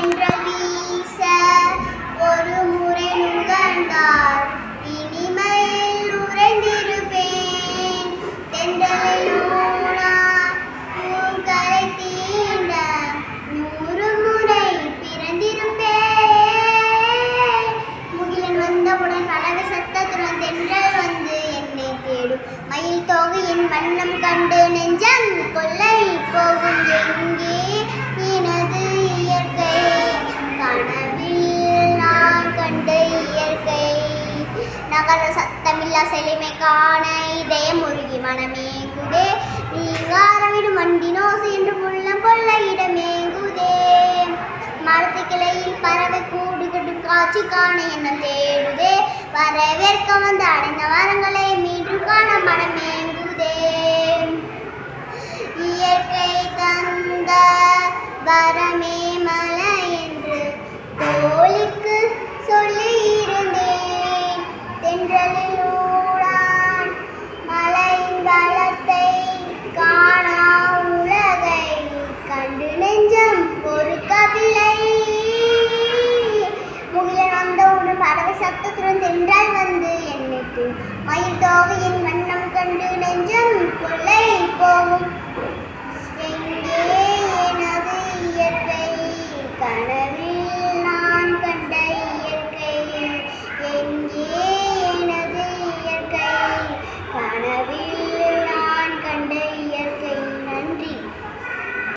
தென்றல் வீச ஒரு முறை நுகர்ந்தார் இனிமையில் உறைந்திருப்பேன். தென்றலில் பூக்களை தீண்ட 100 முறை பிறந்திருப்பேன். முகிலன் வந்தவுடன் பறவை சத்தத்துடன் தென்றல் வந்து என்னை தேடும். மயில் தோகையின் வண்ணம் கண்டு நெஞ்சம் கொள்ளை போகும். எங்கே எனது இயற்கை? கனவில் நான் கண்ட இயற்கை. நகர சத்தமில்லா செழுமை காண இதயம் உருகி மனமேங்குதே. நீங்காரமிடும் வண்டினோசை என்று உள்ளம் கொள்ளையிடமேங்குதே. மரத்து கிளையில் பறவை கூடு கட்டும் காட்சி காண எண்ணம் தேடுதே. வரவேற்க வந்து அடைந்த மரங்களை மீண்டும் காண மனமேங்குதே. இயற்கை தந்த வரமே மலை என்று தோழிக்கு சொல்லியிருந்தேன். தென்றலில் ஊடான் மலையின் வளத்தை காணா உலகை கண்டு நெஞ்சம் பொறுக்கவில்லை. முகிலன் வந்தவுடன் பறவை சத்தத்துடன் தென்றல் வந்து என்னைக்கு மயில் தோகையின் வண்ணம் கண்டு நெஞ்சம் கொள்ளை போகும்.